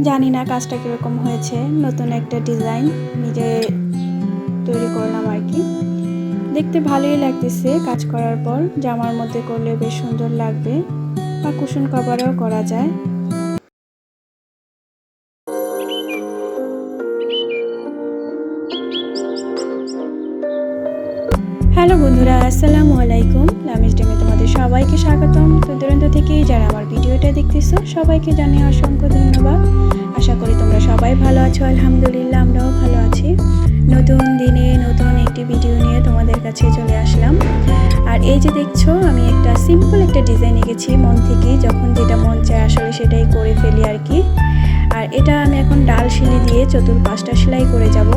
জানি না কাজটা কীরকম হয়েছে, নতুন একটা ডিজাইন নিজে তৈরি করলাম আর কি। দেখতে ভালোই লাগতেছে, কাজ করার পর জামার মধ্যে করলে বেশ সুন্দর লাগবে বা কুশন কভারেও করা যায়। হ্যালো বন্ধুরা, আসসালামু আলাইকুম। লামিজ ডেমে তোমাদের সবাইকে স্বাগতম। দূরান্ত থেকেই যারা আমার ভিডিওটা দেখতেছো সবাইকে জানিয়ে অসংখ্য ধন্যবাদ। আশা করি তোমরা সবাই ভালো আছো। আলহামদুলিল্লাহ, আমরাও ভালো আছি। নতুন দিনে নতুন একটি ভিডিও নিয়ে তোমাদের কাছে চলে আসলাম। আর এই যে দেখছো, আমি একটা সিম্পল একটা ডিজাইন এঁকেছি মন থেকে, যখন যেটা মন চায় আসলে সেটাই করে ফেলি আর কি। আর এটা আমি এখন ডাল শিলি দিয়ে চতুর্পাশটা সেলাই করে যাব।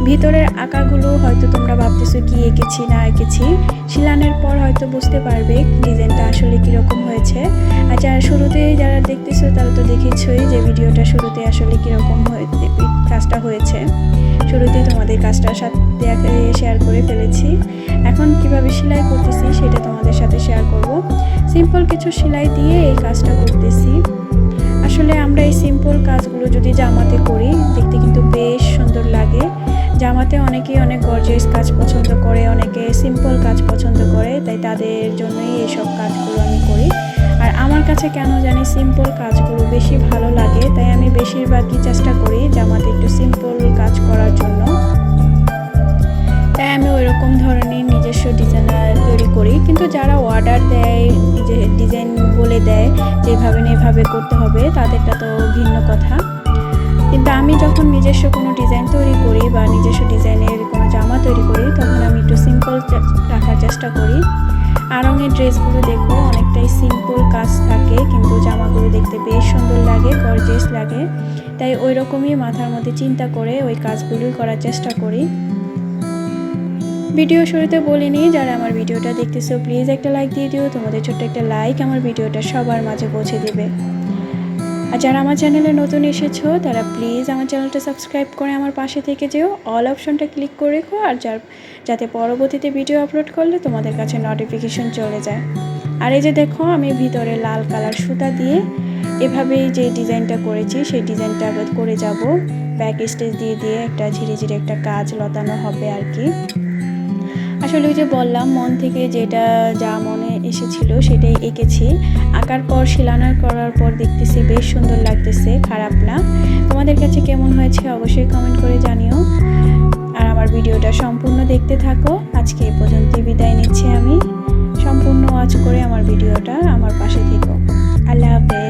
ভিতরের আঁকাগুলো হয়তো তোমরা ভাবতেছো কি এঁকেছি না এঁকেছি, শিলানের পর হয়তো বুঝতে পারবে ডিজাইনটা আসলে কীরকম হয়েছে। আর যারা শুরুতেই যারা দেখতেছো তারা তো দেখেছই যে ভিডিওটা শুরুতে আসলে কীরকম কাজটা হয়েছে। শুরুতেই তোমাদের কাজটার সাথে শেয়ার করে ফেলেছি। এখন কিভাবে সেলাই করতেছি সেটা তোমাদের সাথে শেয়ার করব। সিম্পল কিছু সেলাই দিয়ে এই কাজটা করতেছি। আসলে আমরা এই সিম্পল কাজগুলো যদি জামাতে করি দেখতে কিন্তু বেশ সুন্দর লাগে। জামাতে অনেকেই অনেক গর্জিয়াস কাজ পছন্দ করে, অনেকে সিম্পল কাজ পছন্দ করে, তাই তাদের জন্যই এইসব কাজগুলো আমি করি। আর আমার কাছে কেন জানি সিম্পল কাজগুলো বেশি ভালো লাগে, তাই আমি বেশিরভাগই চেষ্টা করি জামাতে একটু সিম্পল কাজ করার জন্য। তাই আমি ওইরকম ধরনের নিজস্ব ডিজাইনার তৈরি করি। কিন্তু যারা অর্ডার দেয়, নিজে ডিজাইন বলে দেয় যেভাবে না এভাবে করতে হবে, তাদেরটা তো ভিন্ন কথা। কিন্তু আমি যখন নিজস্ব কোনো ডিজাইন তৈরি করি বা নিজস্ব ডিজাইনের কোনো জামা তৈরি করি, তখন আমি একটু সিম্পল রাখার চেষ্টা করি। আরঙের ড্রেসগুলো দেখো অনেকটাই সিম্পল কাজ থাকে, কিন্তু জামাগুলো দেখতে বেশ সুন্দর লাগে, গর্জিয়াস লাগে। তাই ওই রকমই মাথার মধ্যে চিন্তা করে ওই কাজগুলোই করার চেষ্টা করি। ভিডিও শুরুতে বলিনি, যারা আমার ভিডিওটা দেখতেছো প্লিজ একটা লাইক দিয়ে দিও। তোমাদের ছোট্ট একটা লাইক আমার ভিডিওটা সবার মাঝে পৌঁছে দেবে। আর যারা আমার চ্যানেলে নতুন এসেছো তারা প্লিজ আমার চ্যানেলটা সাবস্ক্রাইব করে আমার পাশে থেকে যেও, অল অপশনটা ক্লিক করে রেখো, আর যাতে পরবর্তীতে ভিডিও আপলোড করলে তোমাদের কাছে নোটিফিকেশন চলে যায়। আর এই যে দেখো, আমি ভিতরে লাল কালার সুতা দিয়ে এভাবেই যে ডিজাইনটা করেছি সেই ডিজাইনটা করে যাব। ব্যাক স্টেজ দিয়ে দিয়ে একটা ঝিরে ঝিরে একটা কাজ লতানো হবে আর কি। আসলে ওই যে বললাম, মন থেকে যেটা যা মনে এসেছিল সেটাই এঁকেছি। আঁকার পর শিলানোর করার পর দেখতেছি বেশ সুন্দর লাগতেছে, খারাপ না। তোমাদের কাছে কেমন হয়েছে অবশ্যই কমেন্ট করে জানিও। আর আমার ভিডিওটা সম্পূর্ণ দেখতে থাকো। আজকে এই পর্যন্তই বিদায় নিচ্ছি আমি। সম্পূর্ণ ওয়াচ করে আমার ভিডিওটা আমার পাশে থেকো। আল্লাহ হাফেজ।